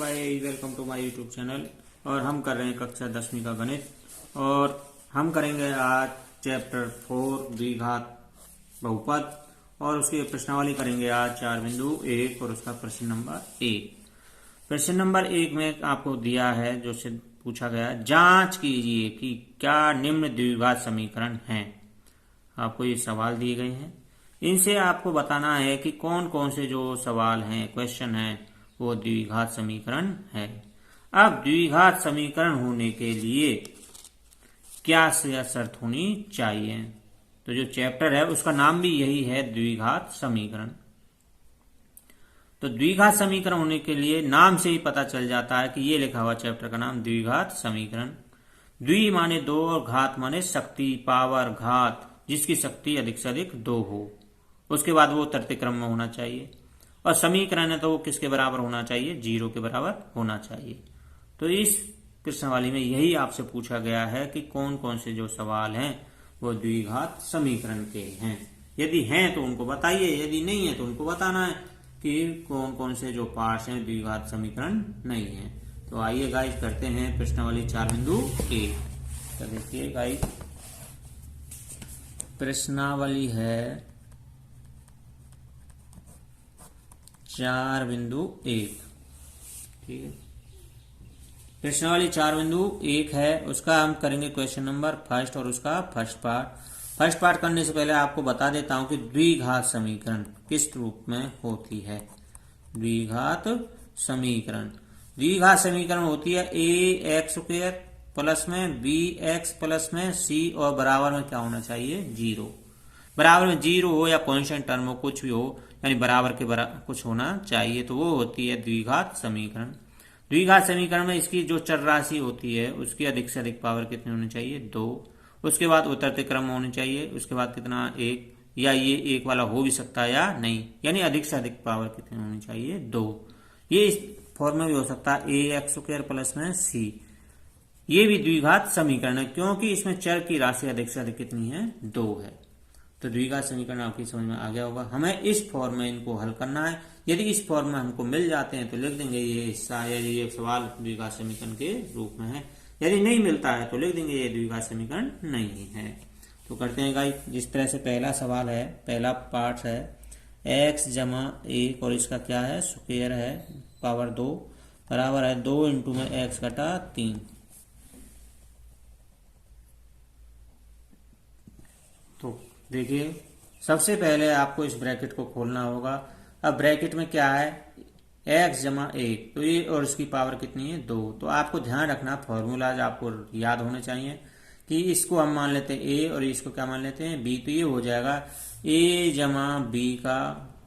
भाई, welcome to my YouTube channel. और हम कर रहे हैं कक्षा 10वीं का गणित। और हम करेंगे आज चैप्टर 4 द्विघात बहुपद। और उसकी प्रश्नावली करेंगे आज 4.1 और उसका प्रश्न नंबर 1। प्रश्न नंबर 1 में आपको दिया है, जो से पूछा गया, जांच कीजिए कि क्या निम्न द्विघात समीकरण हैं। आपको ये सवाल दिए गए हैं, इनसे आपको बताना है कि कौन कौन से जो सवाल हैं, क्वेश्चन हैं, वो द्विघात समीकरण है। अब द्विघात समीकरण होने के लिए क्या शर्त होनी चाहिए, तो जो चैप्टर है उसका नाम भी यही है, द्विघात समीकरण। तो द्विघात समीकरण होने के लिए नाम से ही पता चल जाता है कि ये लिखा हुआ चैप्टर का नाम द्विघात समीकरण। द्वि माने दो और घात माने शक्ति, पावर, घात, जिसकी शक्ति अधिक से अधिक 2 हो। उसके बाद वो तृतीय क्रम में होना चाहिए। और समीकरण है तो वो किसके बराबर होना चाहिए, 0 के बराबर होना चाहिए। तो इस प्रश्नावली में यही आपसे पूछा गया है कि कौन कौन से जो सवाल हैं वो द्विघात समीकरण के हैं। यदि हैं तो उनको बताइए, यदि नहीं है तो उनको बताना है कि कौन कौन से जो पार्ट्स हैं द्विघात समीकरण नहीं है। तो आइए गाइस करते हैं प्रश्नावली 4.1। तो देखिए गाइस, प्रश्नावली है 4.1। ठीक है, प्रश्नावली 4.1 है, उसका हम करेंगे क्वेश्चन नंबर फर्स्ट और उसका फर्स्ट पार्ट करने से पहले आपको बता देता हूं कि द्विघात समीकरण किस रूप में होती है। द्विघात समीकरण होती है ax² प्लस में bx प्लस में c और बराबर में क्या होना चाहिए, 0। बराबर में 0 हो या कांस्टेंट टर्म हो, कुछ भी हो, यानी बराबर के बराबर कुछ होना चाहिए, तो वो होती है द्विघात समीकरण। द्विघात समीकरण में इसकी जो चर राशि होती है उसकी अधिक से अधिक पावर कितनी होनी चाहिए, 2। उसके बाद उतरते क्रम में होनी चाहिए। उसके बाद कितना, 1, या ये 1 वाला हो भी सकता है या नहीं, यानी अधिक से अधिक पावर कितनी होनी चाहिए, 2। ये इस फॉर्म में भी हो सकता है ax² प्लस में c। ये भी द्विघात समीकरण है क्योंकि इसमें चर की राशि अधिक से अधिक कितनी है, 2 है। तो द्विघात समीकरण आपकी समझ में आ गया होगा। हमें इस फॉर्म में इनको हल करना है। यदि इस फॉर्म में हमको मिल जाते हैं तो लिख देंगे ये हिस्सा, यदि ये सवाल द्विघात समीकरण के रूप में है। यदि नहीं मिलता है तो लिख देंगे ये द्विघात समीकरण नहीं है। तो करते हैं गाइस, जिस तरह से पहला सवाल है, पहला पार्ट है x जमा 1 और इसका क्या है, स्क्वायर है, पावर 2 बराबर है 2 इंटू में x घटा 3। तो देखिए, सबसे पहले आपको इस ब्रैकेट को खोलना होगा। अब ब्रैकेट में क्या है, x जमा 1, तो ये और इसकी पावर कितनी है, 2। तो आपको ध्यान रखना, फॉर्मूलाज आपको याद होने चाहिए कि इसको हम मान लेते हैं a और इसको क्या मान लेते हैं, b। तो ये हो जाएगा a जमा b का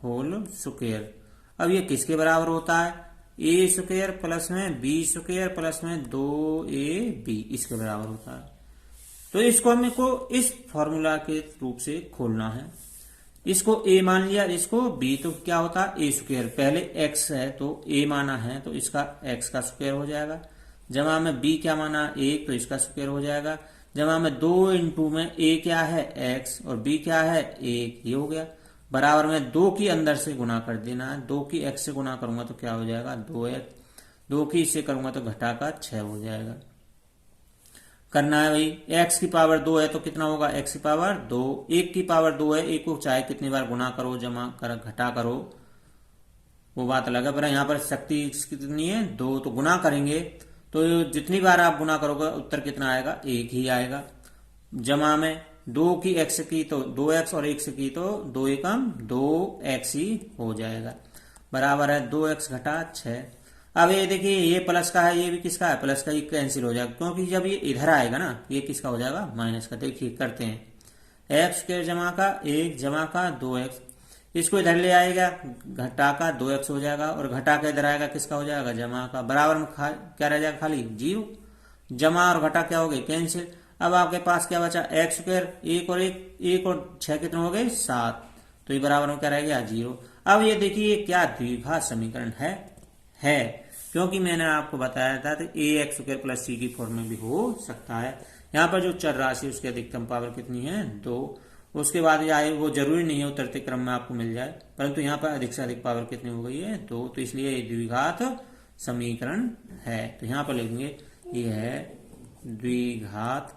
होल स्क्वायर। अब ये किसके बराबर होता है, a² प्लस में b² प्लस में 2ab, इसके बराबर होता है। तो इसको हमको इस फॉर्मूला के रूप से खोलना है। इसको a मान लिया, इसको b, तो क्या होता है a²। पहले x है तो a माना है तो इसका x का स्क्वायर हो जाएगा। जमा में b क्या माना, 1, तो इसका स्क्वायर हो जाएगा। जमा में 2 इंटू में a क्या है, x, और b क्या है, 1, ये हो गया। बराबर में 2 की अंदर से गुना कर देना है। 2 की x से गुना करूंगा तो क्या हो जाएगा, 2x। 2 की इससे करूंगा तो घटा का 6 हो जाएगा। करना है भाई, x की पावर 2 है तो कितना होगा, x की पावर 2। 1 की पावर 2 है, 1 को चाहे कितनी बार गुना करो, जमा कर, घटा करो, वो बात अलग है। पर यहाँ पर शक्ति कितनी है, 2, तो गुना करेंगे तो जितनी बार आप गुना करोगे उत्तर कितना आएगा, 1 ही आएगा। जमा में 2 की x की तो 2x और 1 से की तो 2 एकम 2x ही हो जाएगा। बराबर है 2x घटा 6। अब ये देखिए, ये प्लस का है, ये भी किसका है, प्लस का, ये कैंसिल हो जाएगा क्योंकि जब ये इधर आएगा ना, ये किसका हो जाएगा, माइनस का। देखिए करते हैं, x² जमा का 1 जमा का 2x, इसको इधर ले आएगा, घटा का 2x हो जाएगा, और घटा का इधर आएगा, किसका हो जाएगा, जमा का। बराबर में क्या रह जाएगा, खाली 0। जमा और घटा क्या हो गए, कैंसिल। अब आपके पास क्या बचा, x², 1 और 6 कितने हो गए, 7। तो ये बराबर में क्या रह गया, 0। अब ये देखिए क्या द्विघात समीकरण है क्योंकि मैंने आपको बताया था कि ax² प्लस c की फॉर्म में भी हो सकता है। यहाँ पर जो चर राशि उसकी अधिकतम पावर कितनी है, 2। उसके बाद आए वो जरूरी नहीं है उतरते क्रम में आपको मिल जाए, परंतु यहाँ पर अधिक से अधिक पावर कितनी हो गई है, 2। तो इसलिए द्विघात समीकरण है। तो यहां पर लिखेंगे ये है द्विघात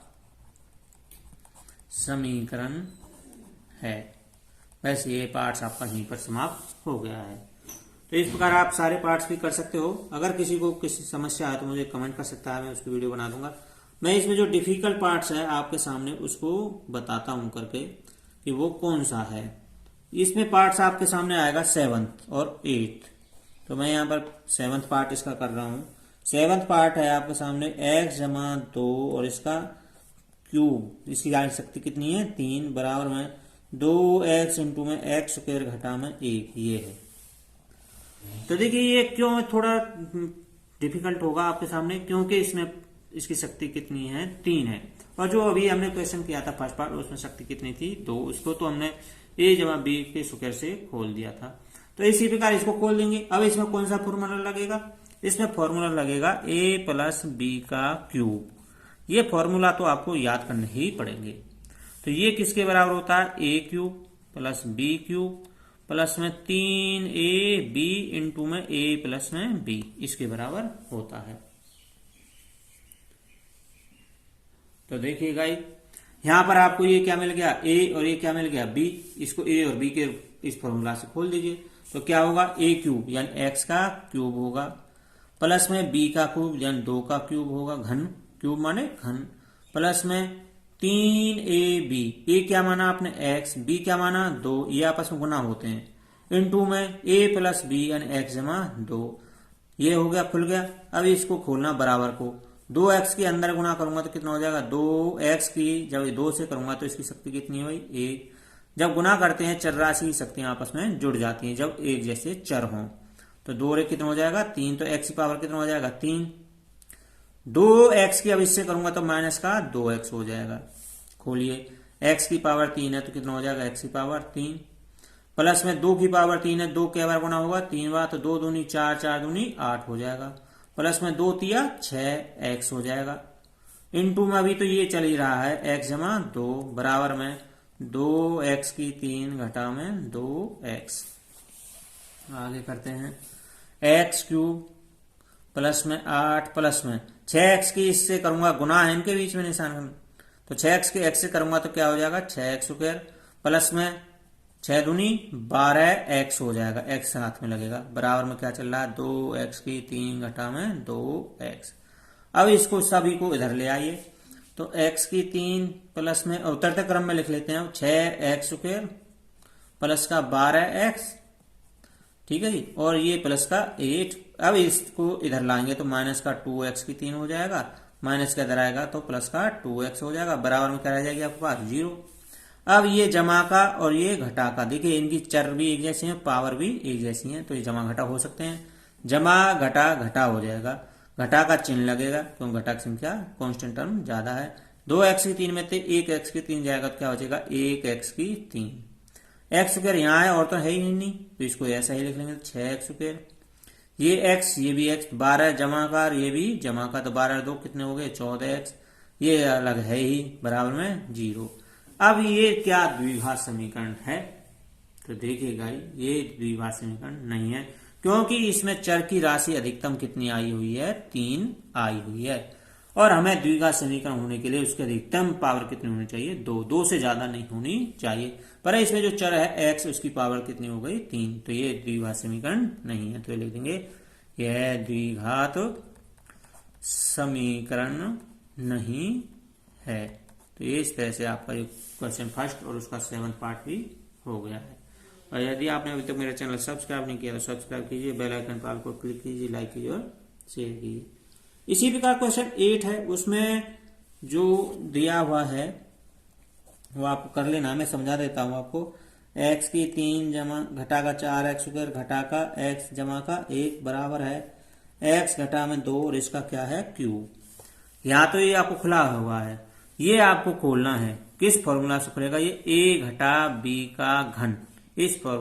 समीकरण है। वैसे ये पार्ट्स आपका यहीं पर समाप्त हो गया है। तो इस प्रकार आप सारे पार्ट्स भी कर सकते हो। अगर किसी को किसी समस्या है तो मुझे कमेंट कर सकता है, मैं उसकी वीडियो बना दूंगा। मैं इसमें जो डिफिकल्ट पार्ट्स है आपके सामने उसको बताता हूं करके कि वो कौन सा है। इसमें पार्ट्स आपके सामने आएगा 7th और 8th। तो मैं यहाँ पर 7th पार्ट इसका कर रहा हूँ। 7th पार्ट है आपके सामने x जमा 2 और इसका क्यूब, इसकी यानी शक्ति कितनी है 3 बराबर में 2x इंटू में x स्क्वायर घटा में 1, ये है। तो देखिए ये क्यों थोड़ा डिफिकल्ट होगा आपके सामने, क्योंकि इसमें इसकी शक्ति कितनी है 3 है। और जो अभी हमने क्वेश्चन किया था फर्स्ट पार्ट, उसमें शक्ति कितनी थी 2, उसको तो हमने a जमा b के स्क्वायर से खोल दिया था। तो इसी प्रकार इसको खोल देंगे। अब इसमें कौन सा फॉर्मूला लगेगा, इसमें फॉर्मूला लगेगा a प्लस बी का क्यूब। ये फॉर्मूला तो आपको याद करने ही पड़ेंगे। तो ये किसके बराबर होता है a cube plus b cube plus में 3ab इंटू में a प्लस में b, इसके बराबर होता है। तो देखिएगा यहां पर आपको ये क्या मिल गया a और ये क्या मिल गया b, इसको a और b के इस फॉर्मूला से खोल दीजिए। तो क्या होगा a क्यूब यानी x का क्यूब होगा प्लस में b का क्यूब यानी 2 का क्यूब होगा, घन, क्यूब माने घन, प्लस में 3ab, a क्या माना आपने x, b क्या माना 2, ये आपस में गुना होते हैं, इनटू में a प्लस b यानी x जमा 2, ये हो गया खुल गया। अब इसको खोलना बराबर को, 2x के अंदर गुना करूंगा तो कितना हो जाएगा 2x की, जब 2 से करूंगा तो इसकी शक्ति कितनी है भाई 1। जब गुना करते हैं चर राशि की शक्तियां आपस में जुड़ जाती हैं जब एक जैसे चर हों। तो 2 रे कितना हो जाएगा 3, तो x की पावर कितना हो जाएगा 3। 2x की अब इससे करूंगा तो माइनस का 2x हो जाएगा। खोलिए, x की पावर 3 है तो कितना हो जाएगा x की पावर 3 प्लस में 2 की पावर 3 है, 2 के बार गुना होगा 3 बार, तो 2 दूनी 4, 4 दूनी 8 हो जाएगा, प्लस में 2 तिया 6x हो जाएगा। इनटू में अभी तो ये चल ही रहा है x जमा 2 बराबर में 2x की 3 घटा में 2x। आगे करते हैं x क्यूब प्लस में 8 प्लस में 6x की, इससे करूंगा गुना है इनके बीच में निशान, तो 6x के x से करूंगा तो क्या हो जाएगा 6x स्क्वायर प्लस में 6 दूनी 12x हो जाएगा, x साथ में लगेगा, बराबर में क्या चल रहा है 2x की 3 घटा में 2x। अब इसको सभी को इधर ले आइए, तो x की 3 प्लस में उतरते क्रम में लिख लेते हैं 6x स्क्वायर प्लस का 12x, ठीक है जी, और ये प्लस का 8। अब इसको इधर लाएंगे तो माइनस का 2x की 3 हो जाएगा, माइनस का इधर आएगा तो प्लस का 2x हो जाएगा, बराबर में क्या रह जाएगी आपके पास 0। अब ये जमा का और ये घटा का, देखिए इनकी चर भी एक जैसी हैं, पावर भी एक जैसी हैं, तो ये जमा घटा हो सकते हैं। जमा घटा घटा हो जाएगा, घटा का चिन्ह लगेगा क्योंकि घटा की संख्या कांस्टेंट टर्म ज्यादा है। 2x की 3 में से 1x की 3 जाएगा तो क्या हो जाएगा 1x की 3। x स्क्वायर यहाँ है और तो है ही नहीं, तो इसको ऐसा ही लिख लेंगे 6x स्क्वायर, ये x ये भी x, 12 जमा का ये भी जमा का, तो 12 2 कितने हो गए 14x, ये अलग है ही, बराबर में 0। अब ये क्या द्विघात समीकरण है, तो देखिएगा ये द्विघात समीकरण नहीं है, क्योंकि इसमें चर की राशि अधिकतम कितनी आई हुई है 3 आई हुई है, और हमें द्विघात समीकरण होने के लिए उसकी अधिकतम पावर कितनी होनी चाहिए 2 से ज्यादा नहीं होनी चाहिए। पर इसमें जो चर है x, उसकी पावर कितनी हो गई 3, तो ये द्विघात समीकरण नहीं है, तो ये लिख देंगे यह द्विघात समीकरण नहीं है। तो ये इस तरह से आपका ये क्वेश्चन फर्स्ट और उसका 7th पार्ट भी हो गया है। और यदि आपने अभी तक मेरा चैनल सब्सक्राइब नहीं किया तो सब्सक्राइब कीजिए, बेल आइकन पर को क्लिक कीजिए, लाइक कीजिए और शेयर कीजिए। इसी प्रकार क्वेश्चन 8 है, उसमें जो दिया हुआ है वो आपको कर लेना, मैं समझा देता हूं आपको। x की 3 जमा घटा का 4x स्क्वायर घटा का x जमा का 1 बराबर है x घटा में 2 और इसका क्या है क्यूब। यहाँ तो ये आपको खुला हुआ है, ये आपको खोलना है, किस फॉर्मूला से खुलेगा ये a घटा b का घन, इस फॉर्मूला